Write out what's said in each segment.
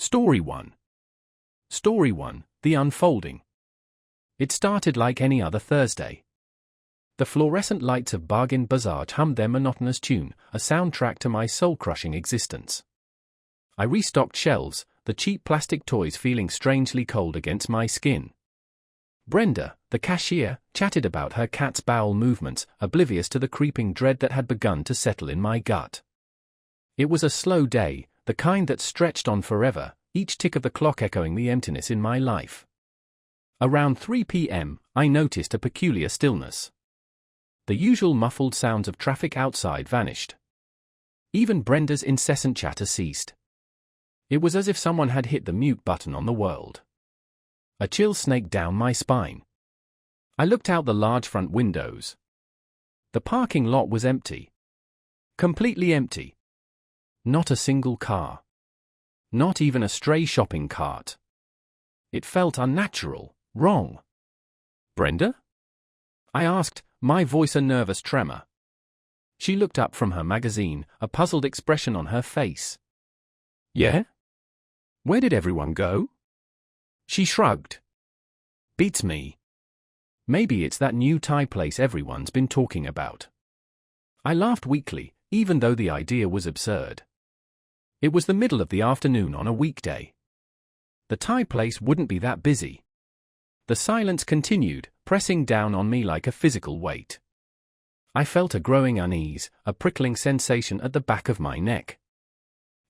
Story 1. Story 1, The Unfolding. It started like any other Thursday. The fluorescent lights of Bargain Bazaar hummed their monotonous tune, a soundtrack to my soul-crushing existence. I restocked shelves, the cheap plastic toys feeling strangely cold against my skin. Brenda, the cashier, chatted about her cat's bowel movements, oblivious to the creeping dread that had begun to settle in my gut. It was a slow day, the kind that stretched on forever, each tick of the clock echoing the emptiness in my life. Around 3 p.m., I noticed a peculiar stillness. The usual muffled sounds of traffic outside vanished. Even Brenda's incessant chatter ceased. It was as if someone had hit the mute button on the world. A chill snaked down my spine. I looked out the large front windows. The parking lot was empty. Completely empty. Not a single car. Not even a stray shopping cart. It felt unnatural, wrong. Brenda? I asked, my voice a nervous tremor. She looked up from her magazine, a puzzled expression on her face. Yeah? Where did everyone go? She shrugged. Beats me. Maybe it's that new Thai place everyone's been talking about. I laughed weakly, even though the idea was absurd. It was the middle of the afternoon on a weekday. The Thai place wouldn't be that busy. The silence continued, pressing down on me like a physical weight. I felt a growing unease, a prickling sensation at the back of my neck.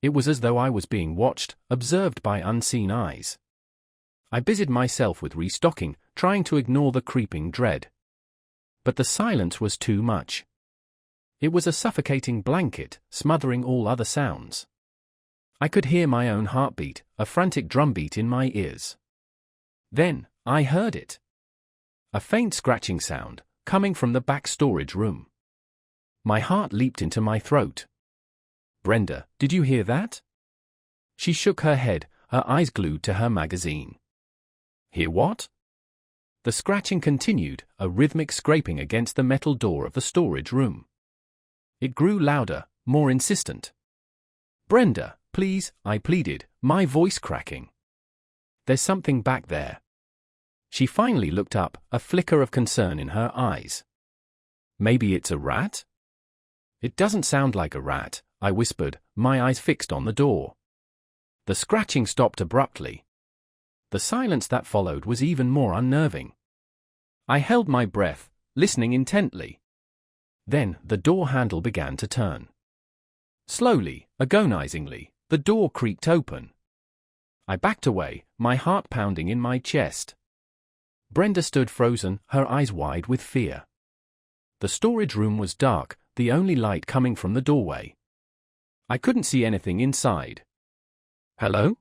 It was as though I was being watched, observed by unseen eyes. I busied myself with restocking, trying to ignore the creeping dread. But the silence was too much. It was a suffocating blanket, smothering all other sounds. I could hear my own heartbeat, a frantic drumbeat in my ears. Then, I heard it. A faint scratching sound, coming from the back storage room. My heart leaped into my throat. Brenda, did you hear that? She shook her head, her eyes glued to her magazine. Hear what? The scratching continued, a rhythmic scraping against the metal door of the storage room. It grew louder, more insistent. Brenda, please, I pleaded, my voice cracking. There's something back there. She finally looked up, a flicker of concern in her eyes. Maybe it's a rat? It doesn't sound like a rat, I whispered, my eyes fixed on the door. The scratching stopped abruptly. The silence that followed was even more unnerving. I held my breath, listening intently. Then, the door handle began to turn. Slowly, agonizingly, the door creaked open. I backed away, my heart pounding in my chest. Brenda stood frozen, her eyes wide with fear. The storage room was dark, the only light coming from the doorway. I couldn't see anything inside. Hello?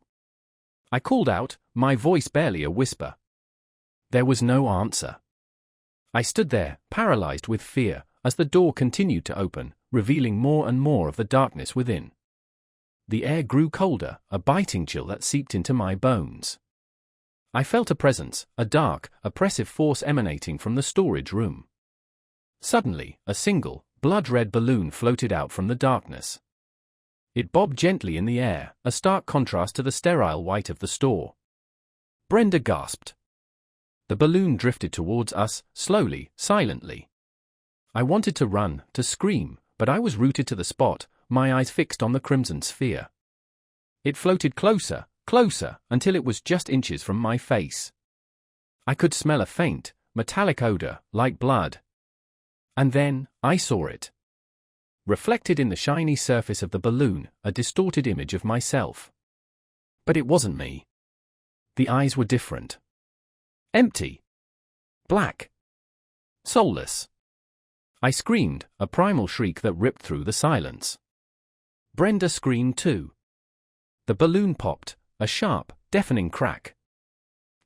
I called out, my voice barely a whisper. There was no answer. I stood there, paralyzed with fear, as the door continued to open, revealing more and more of the darkness within. The air grew colder, a biting chill that seeped into my bones. I felt a presence, a dark, oppressive force emanating from the storage room. Suddenly, a single, blood-red balloon floated out from the darkness. It bobbed gently in the air, a stark contrast to the sterile white of the store. Brenda gasped. The balloon drifted towards us, slowly, silently. I wanted to run, to scream, but I was rooted to the spot, my eyes fixed on the crimson sphere. It floated closer, closer, until it was just inches from my face. I could smell a faint, metallic odor, like blood. And then, I saw it. Reflected in the shiny surface of the balloon, a distorted image of myself. But it wasn't me. The eyes were different. Empty. Black. Soulless. I screamed, a primal shriek that ripped through the silence. Brenda screamed too. The balloon popped, a sharp, deafening crack.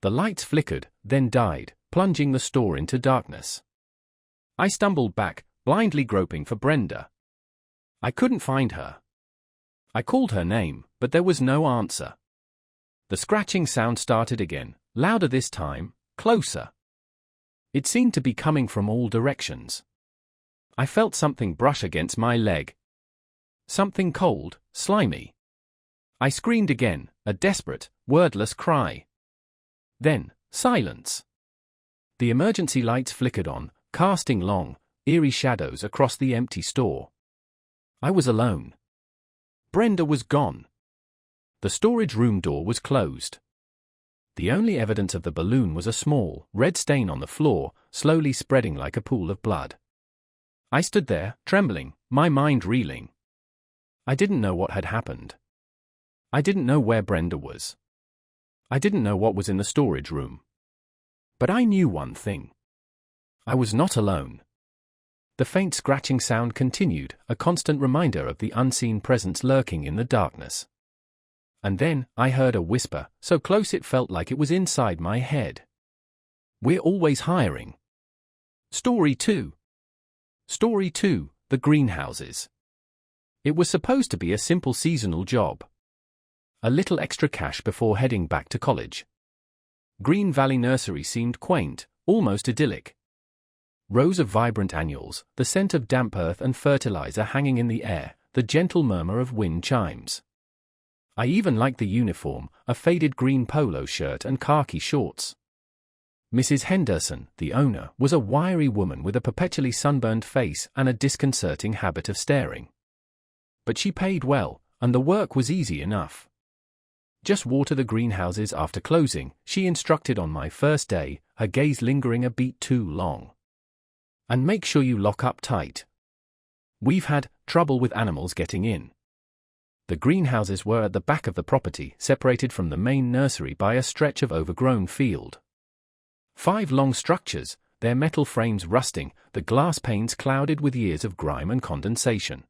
The lights flickered, then died, plunging the store into darkness. I stumbled back, blindly groping for Brenda. I couldn't find her. I called her name, but there was no answer. The scratching sound started again, louder this time, closer. It seemed to be coming from all directions. I felt something brush against my leg. Something cold, slimy. I screamed again, a desperate, wordless cry. Then, silence. The emergency lights flickered on, casting long, eerie shadows across the empty store. I was alone. Brenda was gone. The storage room door was closed. The only evidence of the balloon was a small, red stain on the floor, slowly spreading like a pool of blood. I stood there, trembling, my mind reeling. I didn't know what had happened. I didn't know where Brenda was. I didn't know what was in the storage room. But I knew one thing. I was not alone. The faint scratching sound continued, a constant reminder of the unseen presence lurking in the darkness. And then, I heard a whisper, so close it felt like it was inside my head. "We're always hiring." Story 2. Story 2, The Greenhouses. It was supposed to be a simple seasonal job. A little extra cash before heading back to college. Green Valley Nursery seemed quaint, almost idyllic. Rows of vibrant annuals, the scent of damp earth and fertilizer hanging in the air, the gentle murmur of wind chimes. I even liked the uniform, a faded green polo shirt and khaki shorts. Mrs. Henderson, the owner, was a wiry woman with a perpetually sunburned face and a disconcerting habit of staring. But she paid well, and the work was easy enough. "Just water the greenhouses after closing," she instructed on my first day, her gaze lingering a beat too long. "And make sure you lock up tight. We've had trouble with animals getting in." The greenhouses were at the back of the property, separated from the main nursery by a stretch of overgrown field. 5 long structures, their metal frames rusting, the glass panes clouded with years of grime and condensation.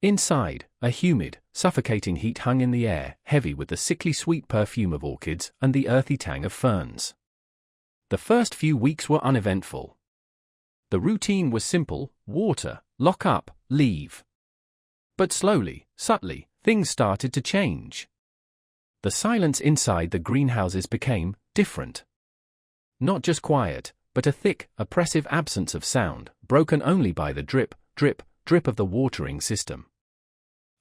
Inside, a humid, suffocating heat hung in the air, heavy with the sickly sweet perfume of orchids and the earthy tang of ferns. The first few weeks were uneventful. The routine was simple: water, lock up, leave. But slowly, subtly, things started to change. The silence inside the greenhouses became different. Not just quiet, but a thick, oppressive absence of sound, broken only by the drip, drip, drip of the watering system.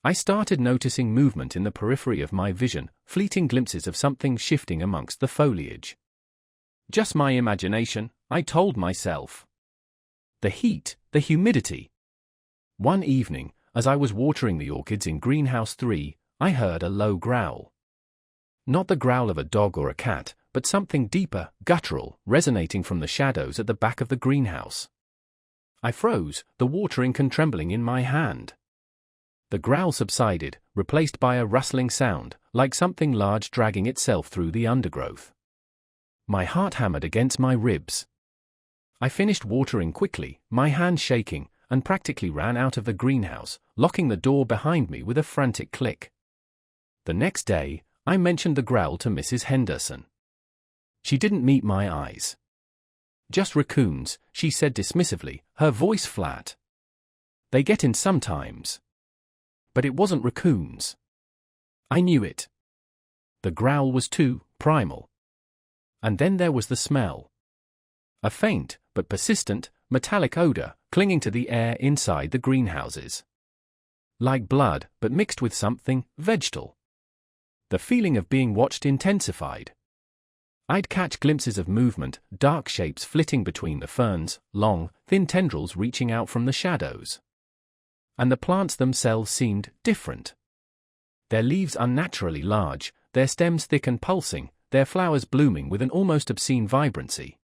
I started noticing movement in the periphery of my vision, fleeting glimpses of something shifting amongst the foliage. Just my imagination, I told myself. The heat, the humidity. One evening, as I was watering the orchids in Greenhouse 3, I heard a low growl. Not the growl of a dog or a cat, but something deeper, guttural, resonating from the shadows at the back of the greenhouse. I froze, the watering can trembling in my hand. The growl subsided, replaced by a rustling sound, like something large dragging itself through the undergrowth. My heart hammered against my ribs. I finished watering quickly, my hand shaking, and practically ran out of the greenhouse, locking the door behind me with a frantic click. The next day, I mentioned the growl to Mrs. Henderson. She didn't meet my eyes. "Just raccoons," she said dismissively, her voice flat. "They get in sometimes." But it wasn't raccoons. I knew it. The growl was too primal. And then there was the smell. A faint, but persistent, metallic odor, clinging to the air inside the greenhouses. Like blood, but mixed with something vegetal. The feeling of being watched intensified. I'd catch glimpses of movement, dark shapes flitting between the ferns, long, thin tendrils reaching out from the shadows. And the plants themselves seemed different. Their leaves unnaturally large, their stems thick and pulsing, their flowers blooming with an almost obscene vibrancy.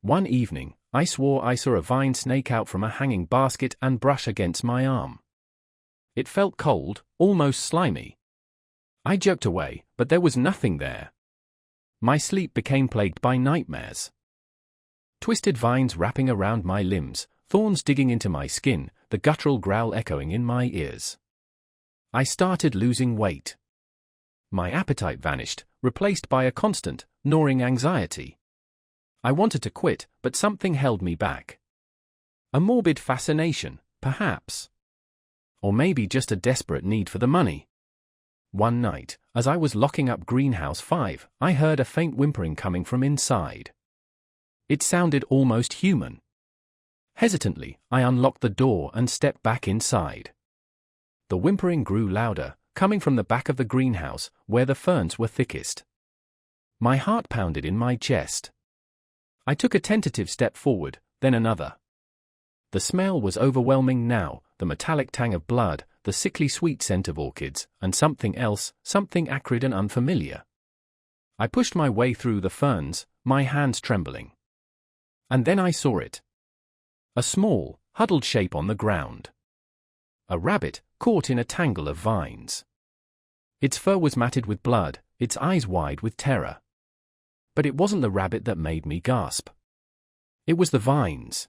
One evening, I swore I saw a vine snake out from a hanging basket and brush against my arm. It felt cold, almost slimy. I jerked away, but there was nothing there. My sleep became plagued by nightmares. Twisted vines wrapping around my limbs, thorns digging into my skin, the guttural growl echoing in my ears. I started losing weight. My appetite vanished, replaced by a constant, gnawing anxiety. I wanted to quit, but something held me back. A morbid fascination, perhaps. Or maybe just a desperate need for the money. One night, as I was locking up Greenhouse 5, I heard a faint whimpering coming from inside. It sounded almost human. Hesitantly, I unlocked the door and stepped back inside. The whimpering grew louder, coming from the back of the greenhouse, where the ferns were thickest. My heart pounded in my chest. I took a tentative step forward, then another. The smell was overwhelming now, the metallic tang of blood, the sickly sweet scent of orchids, and something else, something acrid and unfamiliar. I pushed my way through the ferns, my hands trembling. And then I saw it. A small, huddled shape on the ground. A rabbit, caught in a tangle of vines. Its fur was matted with blood, its eyes wide with terror. But it wasn't the rabbit that made me gasp. It was the vines.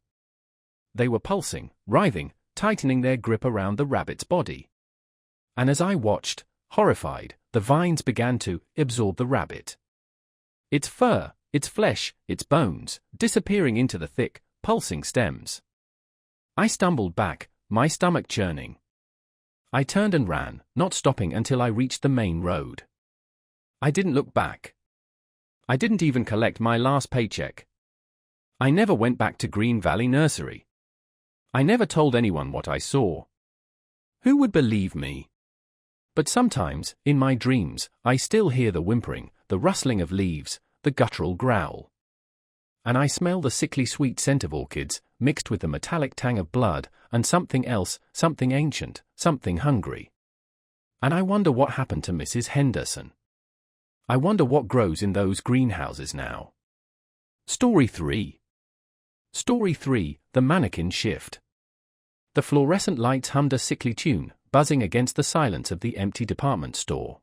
They were pulsing, writhing, tightening their grip around the rabbit's body. And as I watched, horrified, the vines began to absorb the rabbit. Its fur, its flesh, its bones, disappearing into the thick, pulsing stems. I stumbled back, my stomach churning. I turned and ran, not stopping until I reached the main road. I didn't look back. I didn't even collect my last paycheck. I never went back to Green Valley Nursery. I never told anyone what I saw. Who would believe me? But sometimes, in my dreams, I still hear the whimpering, the rustling of leaves, the guttural growl. And I smell the sickly sweet scent of orchids, mixed with the metallic tang of blood, and something else, something ancient, something hungry. And I wonder what happened to Mrs. Henderson. I wonder what grows in those greenhouses now. Story 3. Story 3, The Mannequin Shift. The fluorescent lights hummed a sickly tune, buzzing against the silence of the empty department store.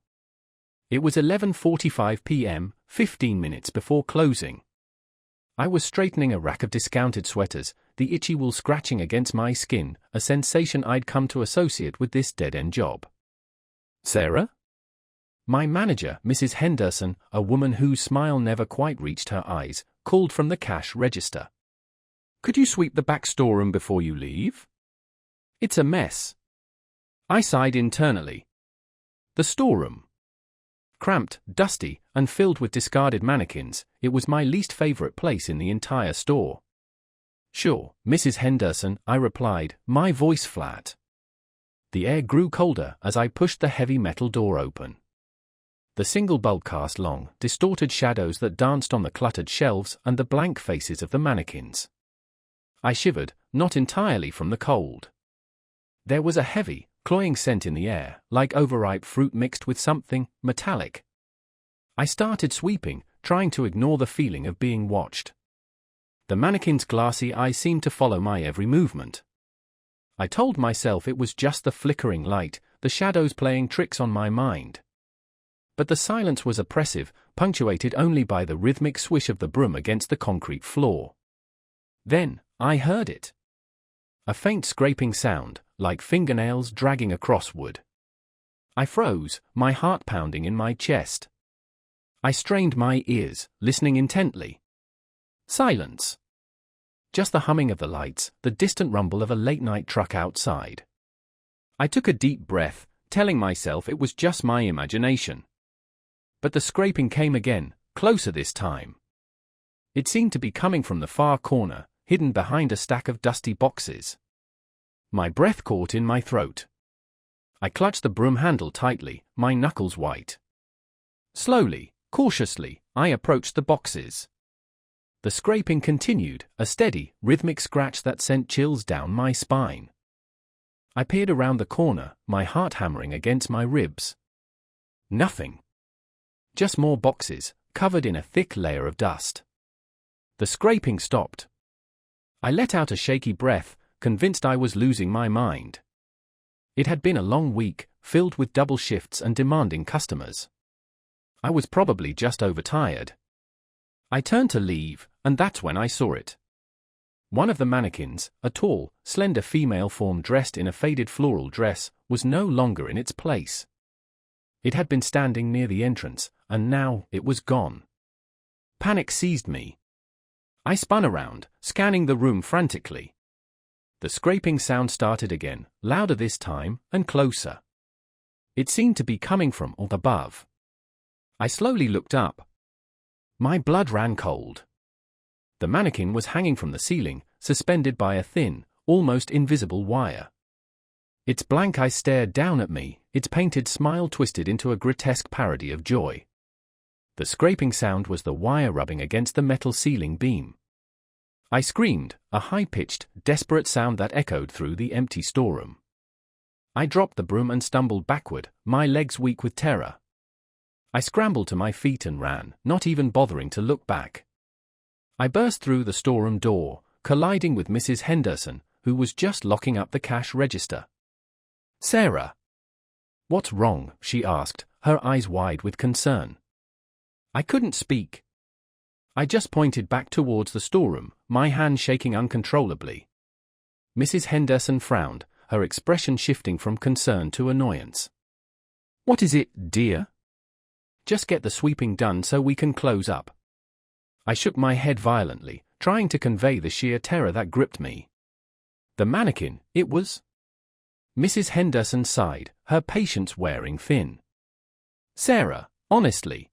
It was 11:45 p.m., 15 minutes before closing. I was straightening a rack of discounted sweaters, the itchy wool scratching against my skin, a sensation I'd come to associate with this dead-end job. Sarah? My manager, Mrs. Henderson, a woman whose smile never quite reached her eyes, called from the cash register. Could you sweep the back storeroom before you leave? It's a mess. I sighed internally. The storeroom. Cramped, dusty, and filled with discarded mannequins, it was my least favorite place in the entire store. Sure, Mrs. Henderson, I replied, my voice flat. The air grew colder as I pushed the heavy metal door open. The single bulb cast long, distorted shadows that danced on the cluttered shelves and the blank faces of the mannequins. I shivered, not entirely from the cold. There was a heavy, cloying scent in the air, like overripe fruit mixed with something metallic. I started sweeping, trying to ignore the feeling of being watched. The mannequin's glassy eyes seemed to follow my every movement. I told myself it was just the flickering light, the shadows playing tricks on my mind. But the silence was oppressive, punctuated only by the rhythmic swish of the broom against the concrete floor. Then, I heard it. A faint scraping sound, like fingernails dragging across wood. I froze, my heart pounding in my chest. I strained my ears, listening intently. Silence. Just the humming of the lights, the distant rumble of a late-night truck outside. I took a deep breath, telling myself it was just my imagination. But the scraping came again, closer this time. It seemed to be coming from the far corner, hidden behind a stack of dusty boxes. My breath caught in my throat. I clutched the broom handle tightly, my knuckles white. Slowly, cautiously, I approached the boxes. The scraping continued, a steady, rhythmic scratch that sent chills down my spine. I peered around the corner, my heart hammering against my ribs. Nothing. Just more boxes, covered in a thick layer of dust. The scraping stopped. I let out a shaky breath, convinced I was losing my mind. It had been a long week, filled with double shifts and demanding customers. I was probably just overtired. I turned to leave, and that's when I saw it. One of the mannequins, a tall, slender female form dressed in a faded floral dress, was no longer in its place. It had been standing near the entrance, and now it was gone. Panic seized me. I spun around, scanning the room frantically. The scraping sound started again, louder this time, and closer. It seemed to be coming from up above. I slowly looked up. My blood ran cold. The mannequin was hanging from the ceiling, suspended by a thin, almost invisible wire. Its blank eye stared down at me, its painted smile twisted into a grotesque parody of joy. The scraping sound was the wire rubbing against the metal ceiling beam. I screamed, a high-pitched, desperate sound that echoed through the empty storeroom. I dropped the broom and stumbled backward, my legs weak with terror. I scrambled to my feet and ran, not even bothering to look back. I burst through the storeroom door, colliding with Mrs. Henderson, who was just locking up the cash register. "Sarah." "What's wrong?" she asked, her eyes wide with concern. I couldn't speak. I just pointed back towards the storeroom, my hand shaking uncontrollably. Mrs. Henderson frowned, her expression shifting from concern to annoyance. "What is it, dear?" "Just get the sweeping done so we can close up." I shook my head violently, trying to convey the sheer terror that gripped me. The mannequin, it was. Mrs. Henderson sighed, her patience wearing thin. "Sarah, honestly.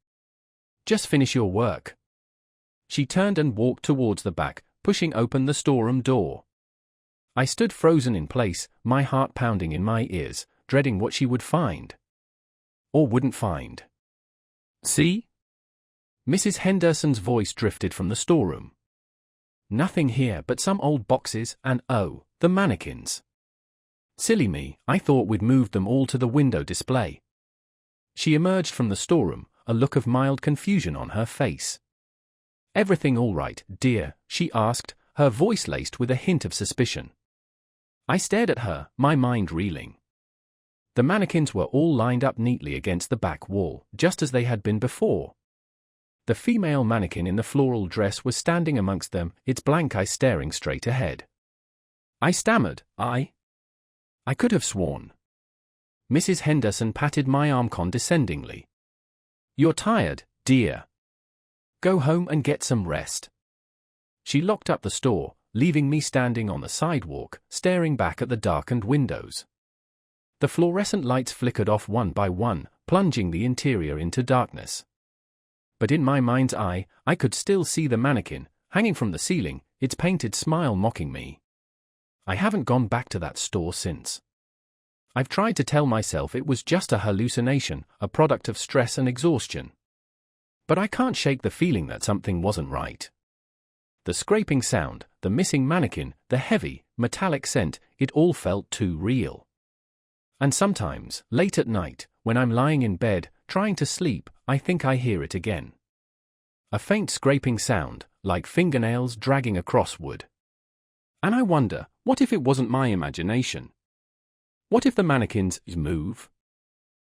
Just finish your work." She turned and walked towards the back, pushing open the storeroom door. I stood frozen in place, my heart pounding in my ears, dreading what she would find. Or wouldn't find. "See?" Mrs. Henderson's voice drifted from the storeroom. "Nothing here but some old boxes and, oh, the mannequins. Silly me, I thought we'd moved them all to the window display." She emerged from the storeroom, a look of mild confusion on her face. "Everything all right, dear?" she asked, her voice laced with a hint of suspicion. I stared at her, my mind reeling. The mannequins were all lined up neatly against the back wall, just as they had been before. The female mannequin in the floral dress was standing amongst them, its blank eye staring straight ahead. I stammered, I could have sworn. Mrs. Henderson patted my arm condescendingly. "You're tired, dear. Go home and get some rest." She locked up the store, leaving me standing on the sidewalk, staring back at the darkened windows. The fluorescent lights flickered off one by one, plunging the interior into darkness. But in my mind's eye, I could still see the mannequin, hanging from the ceiling, its painted smile mocking me. I haven't gone back to that store since. I've tried to tell myself it was just a hallucination, a product of stress and exhaustion. But I can't shake the feeling that something wasn't right. The scraping sound, the missing mannequin, the heavy, metallic scent, it all felt too real. And sometimes, late at night, when I'm lying in bed, trying to sleep, I think I hear it again. A faint scraping sound, like fingernails dragging across wood. And I wonder, what if it wasn't my imagination? What if the mannequins move?